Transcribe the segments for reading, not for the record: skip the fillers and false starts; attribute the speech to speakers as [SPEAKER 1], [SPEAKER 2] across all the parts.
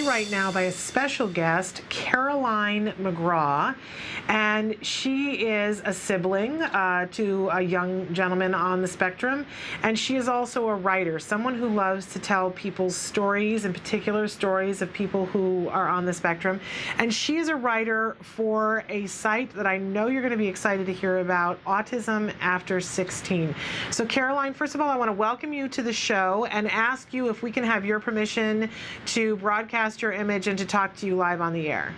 [SPEAKER 1] joined right now by a special guest, Caroline McGraw, and she is a sibling to a young gentleman on the spectrum, and she is also a writer, someone who loves to tell people's stories, in particular stories of people who are on the spectrum. And she is a writer for a site that I know you're going to be excited to hear about, Autism After 16. So Caroline, first of all, I want to welcome you to the show and ask you if we can have your permission to broadcast your image and to talk to you live on the air.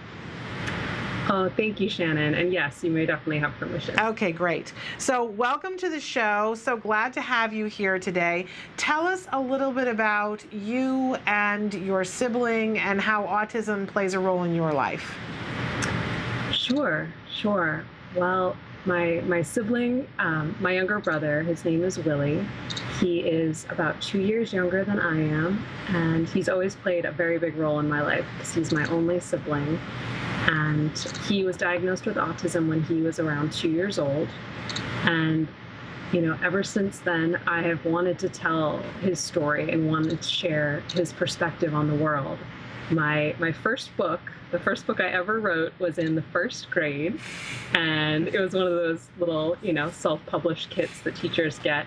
[SPEAKER 2] Oh, thank you, Shannon. And yes, you may definitely have permission.
[SPEAKER 1] Okay, great. So welcome to the show. So glad to have you here today. Tell us a little bit about you and your sibling and how autism plays a role in your life.
[SPEAKER 2] Sure. Well, my sibling, my younger brother, his name is Willie. He is about 2 years younger than I am, and he's always played a very big role in my life because he's my only sibling. And he was diagnosed with autism when he was around 2 years old. And, ever since then, I have wanted to tell his story and wanted to share his perspective on the world. My first book, the first book I ever wrote, was in the first grade. And it was one of those little, self-published kits that teachers get.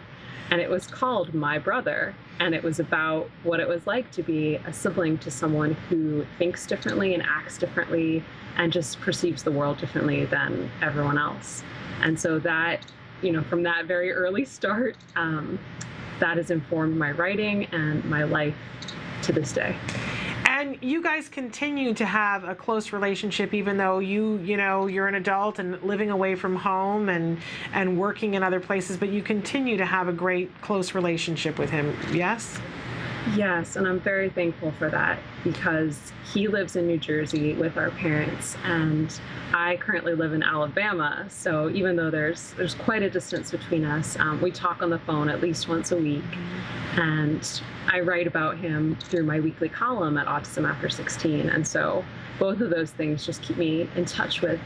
[SPEAKER 2] And it was called My Brother. And it was about what it was like to be a sibling to someone who thinks differently and acts differently and just perceives the world differently than everyone else. And so that, from that very early start, that has informed my writing and my life to this day.
[SPEAKER 1] And you guys continue to have a close relationship, even though you're an adult and living away from home and working in other places, but you continue to have a great close relationship with him, yes?
[SPEAKER 2] Yes, and I'm very thankful for that because he lives in New Jersey with our parents, and I currently live in Alabama. So even though there's quite a distance between us, we talk on the phone at least once a week. And I write about him through my weekly column at Autism After 16. And so both of those things just keep me in touch with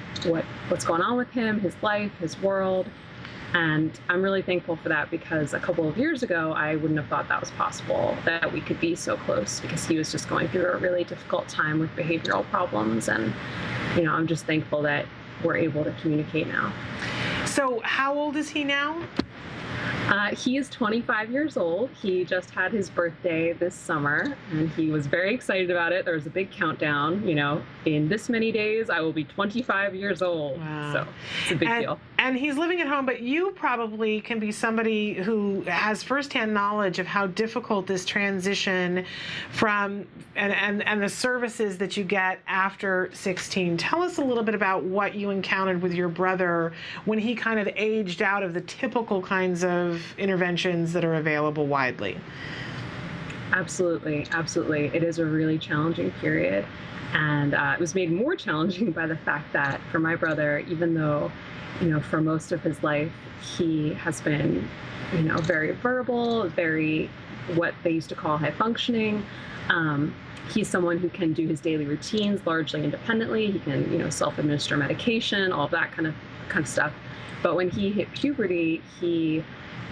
[SPEAKER 2] what's going on with him, his life, his world. And I'm really thankful for that because a couple of years ago, I wouldn't have thought that was possible, that we could be so close because he was just going through a really difficult time with behavioral problems. And, I'm just thankful that we're able to communicate now.
[SPEAKER 1] So how old is he now?
[SPEAKER 2] He is 25 years old. He just had his birthday this summer, and he was very excited about it. There was a big countdown, in this many days, I will be 25 years old. Wow. So it's a big deal.
[SPEAKER 1] And he's living at home, but you probably can be somebody who has firsthand knowledge of how difficult this transition from and the services that you get after 16. Tell us a little bit about what you encountered with your brother when he kind of aged out of the typical kinds of interventions that are available widely.
[SPEAKER 2] Absolutely. It is a really challenging period. And it was made more challenging by the fact that for my brother, even though, for most of his life, he has been, very verbal, very what they used to call high functioning. He's someone who can do his daily routines largely independently. He can, self-administer medication, all that kind of stuff. But when he hit puberty, he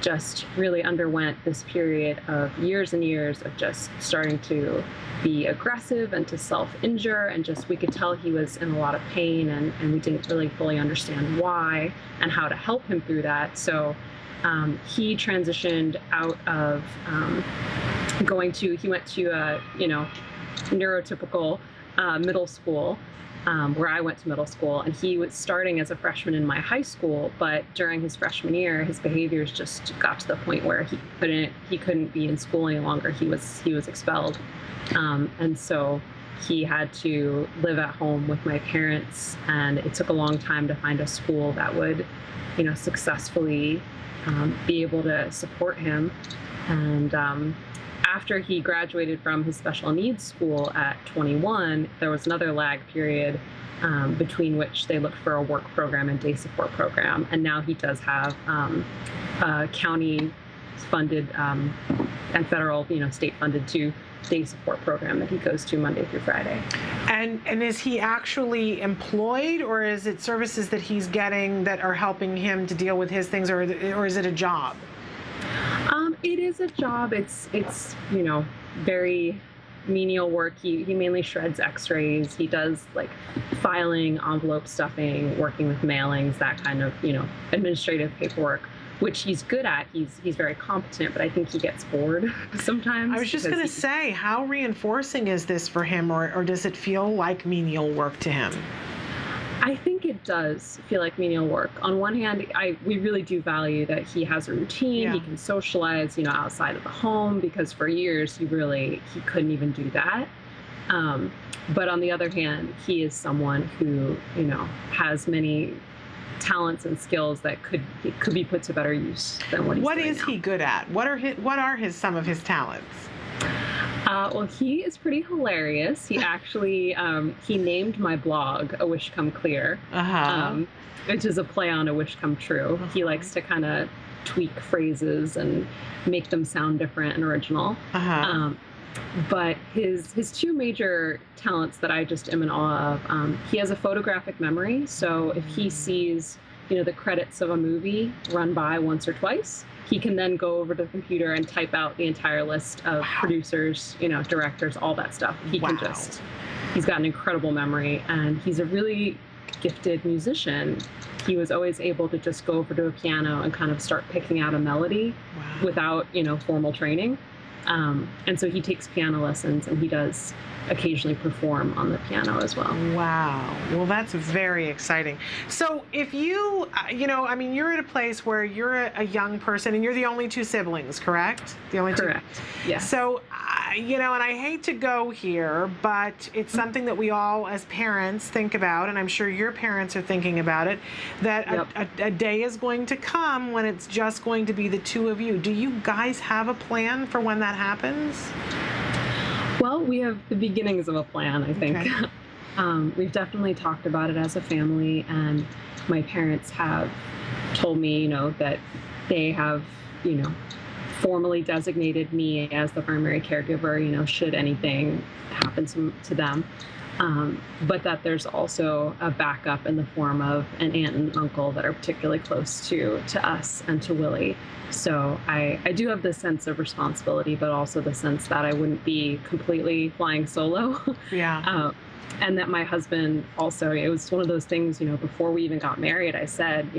[SPEAKER 2] just really underwent this period of years and years of just starting to be aggressive and to self-injure, and just we could tell he was in a lot of pain, and we didn't really fully understand why and how to help him through that. So he transitioned out of he went to a neurotypical middle school, where I went to middle school, and he was starting as a freshman in my high school, but during his freshman year, his behaviors just got to the point where he couldn't be in school any longer. He was expelled. And so he had to live at home with my parents, and it took a long time to find a school that would, successfully be able to support him. And after he graduated from his special needs school at 21, there was another lag period between which they looked for a work program and day support program. And now he does have a county-funded and federal, state-funded too, day support program that he goes to Monday through Friday.
[SPEAKER 1] And is he actually employed, or is it services that he's getting that are helping him to deal with his things, or is it a job?
[SPEAKER 2] It is a job. It's very menial work. He mainly shreds x-rays. He does like filing, envelope stuffing, working with mailings, that kind of, administrative paperwork, which he's good at. He's very competent, but I think he gets bored sometimes.
[SPEAKER 1] I was just going to say, how reinforcing is this for him, or does it feel like menial work to him?
[SPEAKER 2] I think it does feel like menial work. On one hand, we really do value that he has a routine. Yeah. He can socialize, outside of the home, because for years he couldn't even do that. But on the other hand, he is someone who, has many talents and skills that could be put to better use than what he's doing now.
[SPEAKER 1] What is he good at? What are some of his talents?
[SPEAKER 2] Well, he is pretty hilarious. He actually, he named my blog A Wish Come Clear, which is a play on A Wish Come True. He likes to kind of tweak phrases and make them sound different and original. But his two major talents that I just am in awe of, he has a photographic memory. So if he sees, the credits of a movie run by once or twice, he can then go over to the computer and type out the entire list of producers, directors, all that stuff. He's got an incredible memory, and he's a really gifted musician. He was always able to just go over to a piano and kind of start picking out a melody without, formal training. And so he takes piano lessons, and he does occasionally perform on the piano as well.
[SPEAKER 1] Wow. Well, that's very exciting. So if you, you're at a place where you're a young person, and you're the only two siblings, correct? The only two?
[SPEAKER 2] Correct. Yeah.
[SPEAKER 1] So, and I hate to go here, but it's something that we all as parents think about, and I'm sure your parents are thinking about it, that a day is going to come when it's just going to be the two of you. Do you guys have a plan for when that happens?
[SPEAKER 2] Well, we have the beginnings of a plan, I think. Okay. We've definitely talked about it as a family, and my parents have told me, that they have, formally designated me as the primary caregiver, should anything happen to them. But that there's also a backup in the form of an aunt and uncle that are particularly close to us and to Willie. So I do have this sense of responsibility, but also the sense that I wouldn't be completely flying solo.
[SPEAKER 1] Yeah.
[SPEAKER 2] And that my husband also, it was one of those things, before we even got married, I said,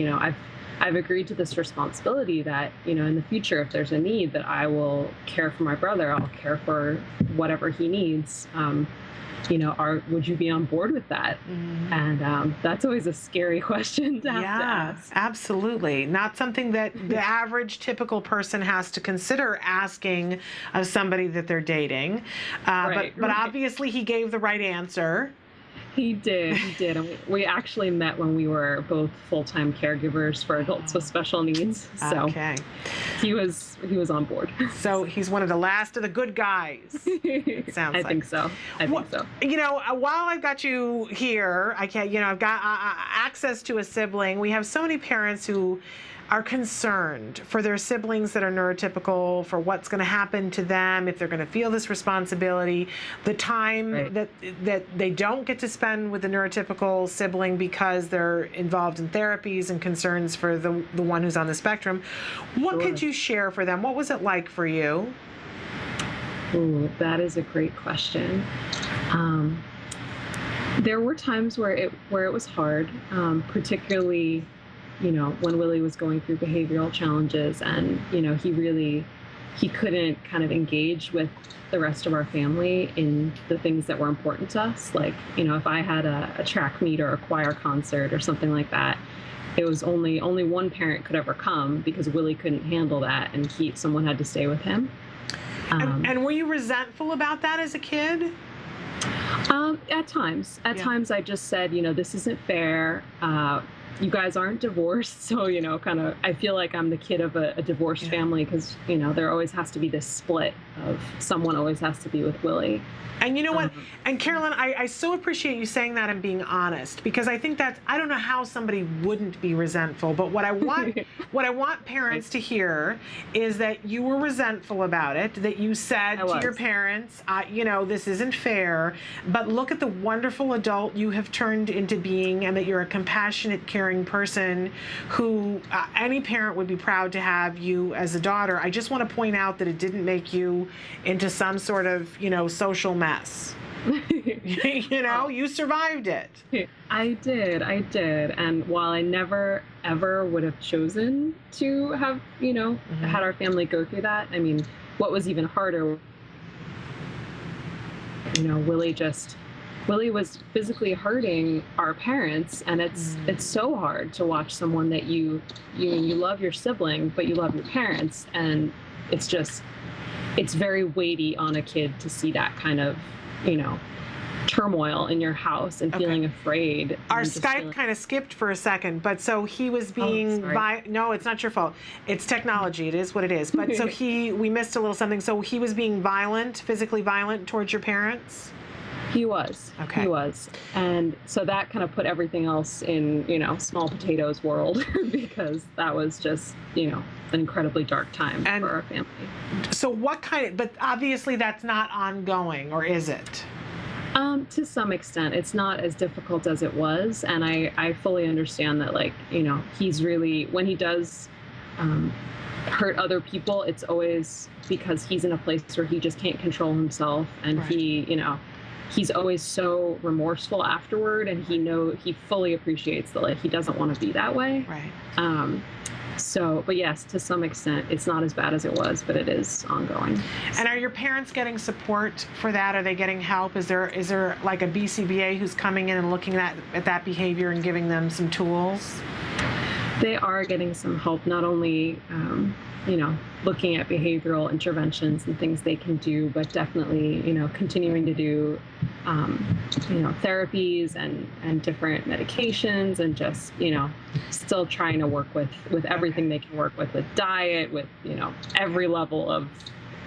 [SPEAKER 2] I've agreed to this responsibility that, in the future, if there's a need, that I will care for my brother. I'll care for whatever he needs. Would you be on board with that? Mm-hmm. And that's always a scary question to have to ask.
[SPEAKER 1] Absolutely. Not something that the average typical person has to consider asking of somebody that they're dating. But obviously he gave the right answer.
[SPEAKER 2] He did. And we actually met when we were both full-time caregivers for adults with special needs. So he was on board.
[SPEAKER 1] So he's one of the last of the good guys. It sounds like.
[SPEAKER 2] I think so.
[SPEAKER 1] While I've got you here, I've got access to a sibling. We have so many parents who are concerned for their siblings that are neurotypical, for what's going to happen to them, if they're going to feel this responsibility, the time that they don't get to spend with the neurotypical sibling because they're involved in therapies and concerns for the one who's on the spectrum. What could you share for them? What was it like for you?
[SPEAKER 2] Ooh, that is a great question. There were times where it was hard, particularly when Willie was going through behavioral challenges, and, he couldn't kind of engage with the rest of our family in the things that were important to us. Like, if I had a track meet or a choir concert or something like that, it was only one parent could ever come because Willie couldn't handle that, and someone had to stay with him.
[SPEAKER 1] And were you resentful about that as a kid?
[SPEAKER 2] At times. At times I just said, this isn't fair. You guys aren't divorced, so, I feel like I'm the kid of a divorced family because, there always has to be this split of someone always has to be with Willie.
[SPEAKER 1] And you know what? And Carolyn, I so appreciate you saying that and being honest, because I think that I don't know how somebody wouldn't be resentful, but what I want parents to hear is that you were resentful about it, that you said to your parents, this isn't fair, but look at the wonderful adult you have turned into being, and that you're a compassionate, caring caring person who any parent would be proud to have you as a daughter. I just want to point out that it didn't make you into some sort of, social mess. You survived it.
[SPEAKER 2] I did. And while I never, ever would have chosen to have, had our family go through that, I mean, what was even harder, Willie was physically hurting our parents, and it's so hard to watch someone that you love your sibling, but you love your parents, and it's very weighty on a kid to see that kind of, turmoil in your house and feeling afraid.
[SPEAKER 1] Our Skype kind of skipped for a second, but so he was being no, it's not your fault. It's technology. It is what it is. But so we missed a little something. So he was being physically violent towards your parents?
[SPEAKER 2] He was. Okay. He was. And so that kind of put everything else in, small potatoes world because that was just, an incredibly dark time for our family.
[SPEAKER 1] So but obviously that's not ongoing, or is it?
[SPEAKER 2] To some extent, it's not as difficult as it was. And I fully understand that, he's really, when he does hurt other people, it's always because he's in a place where he just can't control himself. And he's always so remorseful afterward, and he fully appreciates that, he doesn't want to be that way.
[SPEAKER 1] Right.
[SPEAKER 2] But yes, to some extent, it's not as bad as it was, but it is ongoing.
[SPEAKER 1] And are your parents getting support for that? Are they getting help? Is there like a BCBA who's coming in and looking at that behavior and giving them some tools?
[SPEAKER 2] They are getting some help, not only, looking at behavioral interventions and things they can do, but definitely, continuing to do, therapies and different medications, and just, still trying to work with everything they can work with diet, with, every level of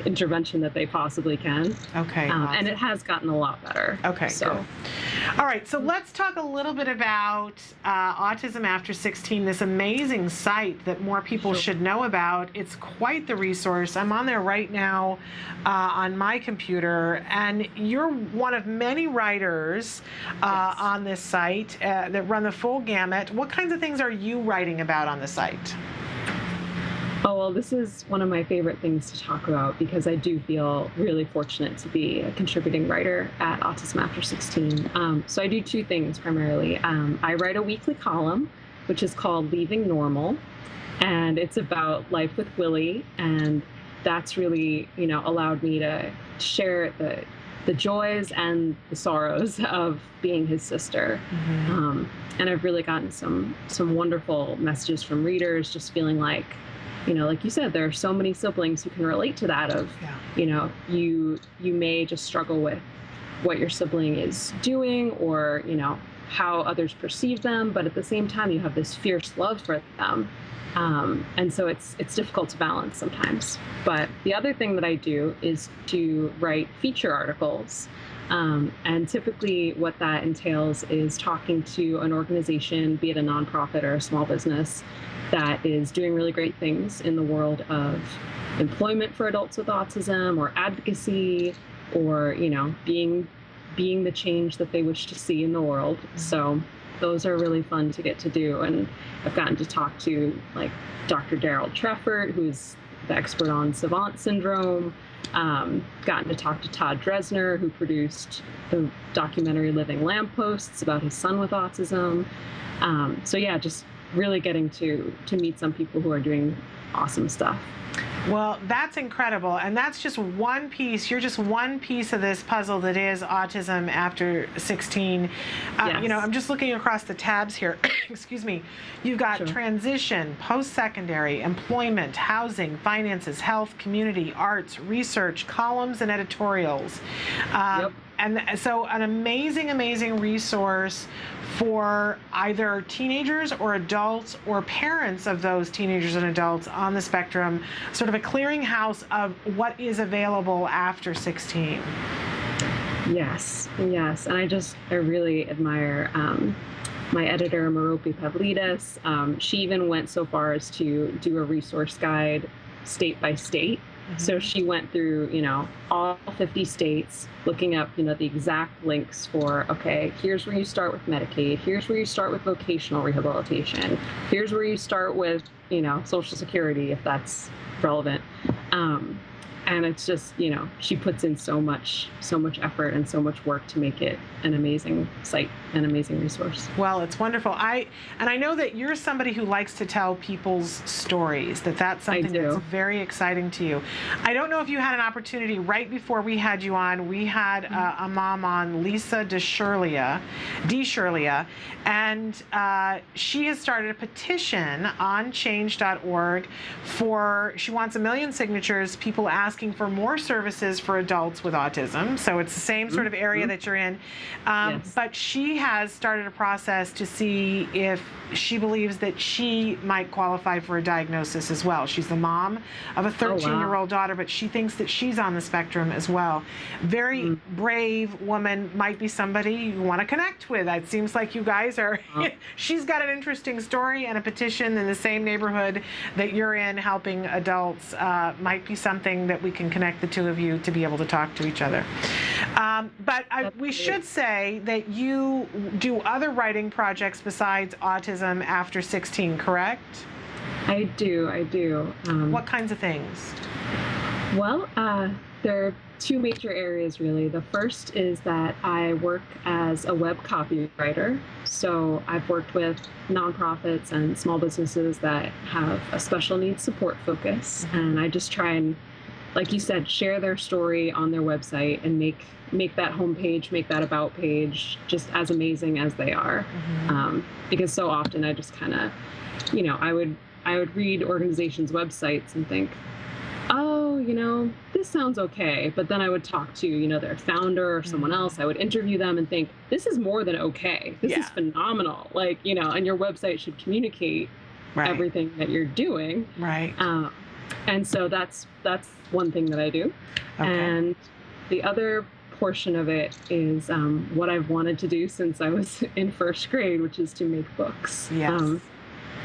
[SPEAKER 2] intervention that they possibly can.
[SPEAKER 1] Okay. Awesome.
[SPEAKER 2] And it has gotten a lot better.
[SPEAKER 1] Okay.
[SPEAKER 2] So.
[SPEAKER 1] Good. All right. So let's talk a little bit about Autism After 16, this amazing site that more people should know about. It's quite the resource. I'm on there right now on my computer, and you're one of many writers on this site that run the full gamut. What kinds of things are you writing about on the site?
[SPEAKER 2] Oh, well, this is one of my favorite things to talk about because I do feel really fortunate to be a contributing writer at Autism After 16. So I do two things primarily. I write a weekly column, which is called Leaving Normal, and it's about life with Willie, and that's really, allowed me to share the joys and the sorrows of being his sister. Mm-hmm. And I've really gotten some wonderful messages from readers, just feeling like, like you said, there are so many siblings who can relate to that of, you may just struggle with what your sibling is doing, or, how others perceive them, but at the same time, you have this fierce love for them. And so it's difficult to balance sometimes. But the other thing that I do is to write feature articles. And typically what that entails is talking to an organization, be it a nonprofit or a small business, that is doing really great things in the world of employment for adults with autism, or advocacy, or, being the change that they wish to see in the world. So those are really fun to get to do. And I've gotten to talk to Dr. Daryl Treffert, who's the expert on savant syndrome. Gotten to talk to Todd Dresner, who produced the documentary Living Lampposts about his son with autism. So yeah, just really getting to meet some people who are doing awesome stuff.
[SPEAKER 1] Well, that's incredible. And that's just one piece. You're just one piece of this puzzle that is Autism After 16.
[SPEAKER 2] Yes.
[SPEAKER 1] I'm just looking across the tabs here. Excuse me. You've got transition, post-secondary, employment, housing, finances, health, community, arts, research, columns, and editorials. And so an amazing, amazing resource for either teenagers or adults or parents of those teenagers and adults on the spectrum, sort of a clearinghouse of what is available after 16.
[SPEAKER 2] Yes. And I really admire my editor, Merope Pavlidis. She even went so far as to do a resource guide state by state So she went through, all 50 states, looking up, the exact links for, okay, here's where you start with Medicaid, here's where you start with vocational rehabilitation, here's where you start with, Social Security, if that's relevant. And it's just, she puts in so much effort and so much work to make it an amazing site, an amazing resource.
[SPEAKER 1] Well, it's wonderful. I know that you're somebody who likes to tell people's stories, that's something that's very exciting to you. I don't know if you had an opportunity right before we had you on. We had a mom on, Lisa DeShirlia, and she has started a petition on change.org she wants 1 million signatures, people asking for more services for adults with autism. So it's the same sort of area that you're in.
[SPEAKER 2] Yes.
[SPEAKER 1] But she has started a process to see if she believes that she might qualify for a diagnosis as well. She's the mom of a 13-year-old daughter, but she thinks that she's on the spectrum as well. Very brave woman, might be somebody you want to connect with. It seems like you guys are, she's got an interesting story, and a petition in the same neighborhood that you're in helping adults might be something that we can connect the two of you to be able to talk to each other. But we should say that you do other writing projects besides Autism After 16, correct?
[SPEAKER 2] I do.
[SPEAKER 1] What kinds of things?
[SPEAKER 2] Well, there are two major areas, really. The first is that I work as a web copywriter. So I've worked with nonprofits and small businesses that have a special needs support focus. And I just try and, like you said, share their story on their website and make that homepage, make that about page just as amazing as they are. Because so often I just kind of, I would read organizations' websites and think, oh, this sounds okay. But then I would talk to, their founder or someone else. I would interview them and think, this is more than okay. This is phenomenal. Like, and your website should communicate everything that you're doing.
[SPEAKER 1] Right.
[SPEAKER 2] And so that's one thing that I do. Okay. And the other portion of it is what I've wanted to do since I was in first grade, which is to make books.
[SPEAKER 1] Yes.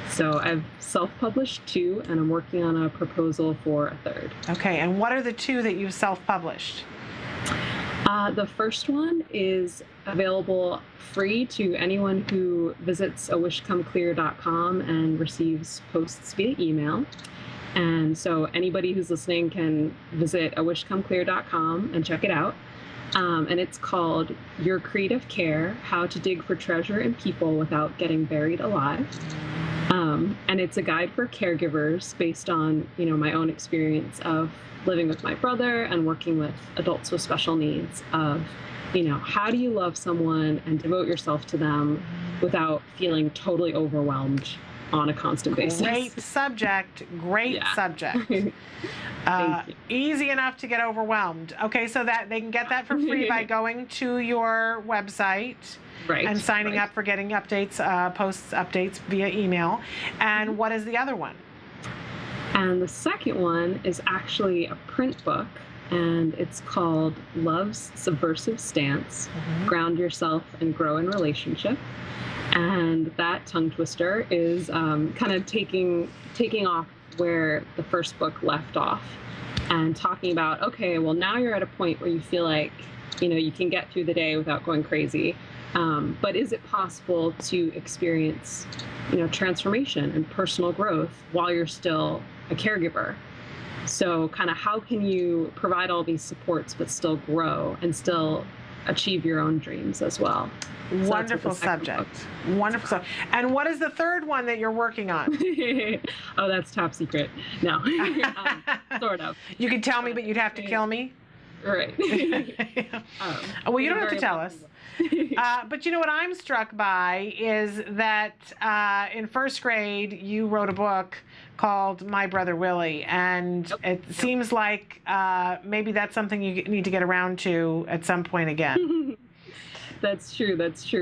[SPEAKER 2] So I've self-published 2, and I'm working on a proposal for a 3rd.
[SPEAKER 1] Okay, and what are the 2 that you've self-published?
[SPEAKER 2] The first one is available free to anyone who visits awishcomeclear.com and receives posts via email. And so anybody who's listening can visit awishcomeclear.com and check it out. And it's called Your Creative Care, How to Dig for Treasure in People Without Getting Buried Alive. And it's a guide for caregivers based on, my own experience of living with my brother and working with adults with special needs of, how do you love someone and devote yourself to them without feeling totally overwhelmed on a constant basis.
[SPEAKER 1] Great subject. Easy enough to get overwhelmed. Okay, so that they can get that for free by going to your website and signing up for getting updates, posts updates via email. And what is the other one?
[SPEAKER 2] And the second one is actually a print book, and it's called Love's Subversive Stance, Ground Yourself and Grow in Relationship. And that tongue twister is kind of taking off where the first book left off and talking about, okay, well, now you're at a point where you feel like, you can get through the day without going crazy. But is it possible to experience, transformation and personal growth while you're still a caregiver? So kind of how can you provide all these supports but still grow and still achieve your own dreams as well? So
[SPEAKER 1] wonderful subject. Wonderful. And what is the third one that you're working on?
[SPEAKER 2] Oh, that's top secret. No, sort of.
[SPEAKER 1] You could tell me, but you'd have to kill me.
[SPEAKER 2] Right.
[SPEAKER 1] Well, you don't have to tell us. But what I'm struck by is that in first grade, you wrote a book called My Brother Willie, and it seems like maybe that's something you need to get around to at some point again.
[SPEAKER 2] That's true.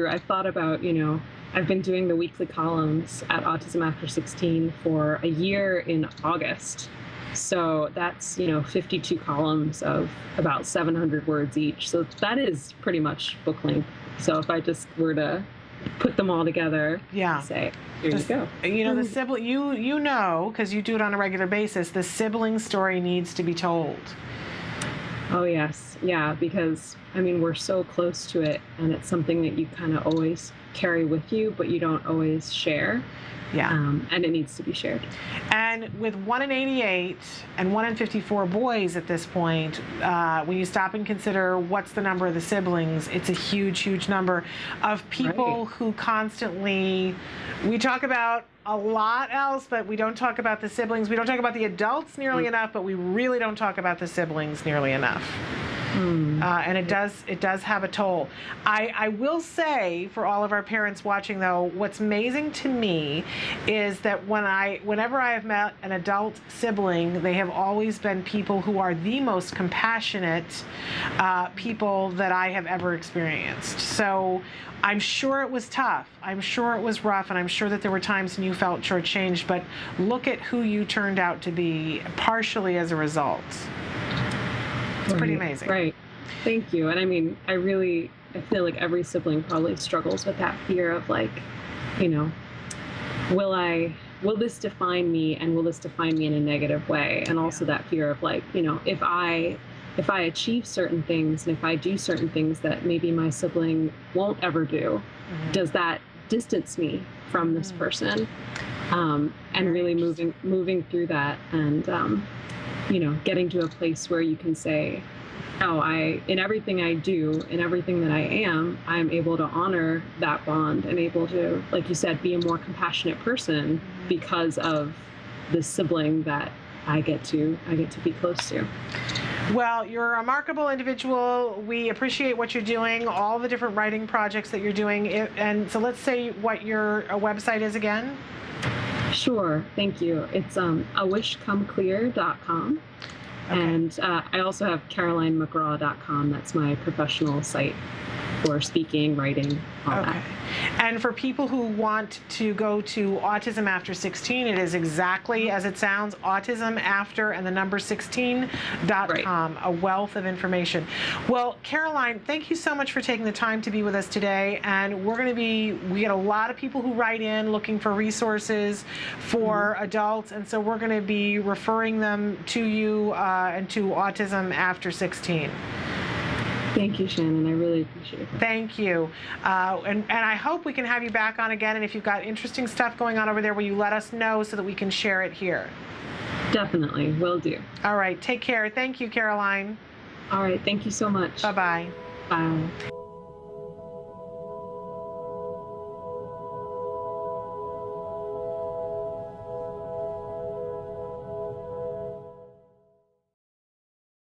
[SPEAKER 2] I thought about, I've been doing the weekly columns at Autism After 16 for a year in August. So that's, 52 columns of about 700 words each. So that is pretty much book length. So if I just were to put them all together.
[SPEAKER 1] Yeah.
[SPEAKER 2] Say, here you go.
[SPEAKER 1] You know, the sibling, you know, because you do it on a regular basis, the sibling story needs to be told.
[SPEAKER 2] Oh, yes. Yeah, because, I mean, we're so close to it, and it's something that you kind of always carry with you, but you don't always share.
[SPEAKER 1] Yeah.
[SPEAKER 2] And it needs to be shared.
[SPEAKER 1] And with 1 in 88 and 1 in 54 boys at this point, when you stop and consider what's the number of the siblings, it's a huge, huge number of people who constantly, we talk about a lot else, but we don't talk about the siblings. We don't talk about the adults nearly enough, but we really don't talk about the siblings nearly enough. And it does have a toll. I will say, for all of our parents watching though, what's amazing to me is that whenever I have met an adult sibling, they have always been people who are the most compassionate people that I have ever experienced. So I'm sure it was tough. I'm sure it was rough, and I'm sure that there were times when you felt shortchanged, but look at who you turned out to be partially as a result. It's pretty amazing.
[SPEAKER 2] Right. Thank you. And I mean, I feel like every sibling probably struggles with that fear of, like, you know, will this define me, and will this define me in a negative way? And also that fear of, like, you know, if I achieve certain things, and if I do certain things that maybe my sibling won't ever do, does that distance me from this person? And really moving through that, and you know, getting to a place where you can say, oh, in everything I do, in everything that I am, I'm able to honor that bond and able to, like you said, be a more compassionate person because of the sibling that I get to be close to.
[SPEAKER 1] Well, you're a remarkable individual. We appreciate what you're doing, all the different writing projects that you're doing. And so let's say what your website is again.
[SPEAKER 2] Sure, thank you. It's awishcomeclear.com. Okay. And I also have carolinmcgraw.com. That's my professional site for speaking, writing, all that.
[SPEAKER 1] And for people who want to go to Autism After 16, it is exactly as it sounds, Autism After and the number 16.com, a wealth of information. Well, Caroline, thank you so much for taking the time to be with us today. And we get a lot of people who write in looking for resources for adults. And so we're going to be referring them to you and to Autism After 16.
[SPEAKER 2] Thank you, Shannon. I really appreciate it.
[SPEAKER 1] Thank you. And I hope we can have you back on again. And if you've got interesting stuff going on over there, will you let us know so that we can share it here?
[SPEAKER 2] Definitely. Will do.
[SPEAKER 1] All right. Take care. Thank you, Caroline.
[SPEAKER 2] All right. Thank you so much.
[SPEAKER 1] Bye-bye.
[SPEAKER 2] Bye.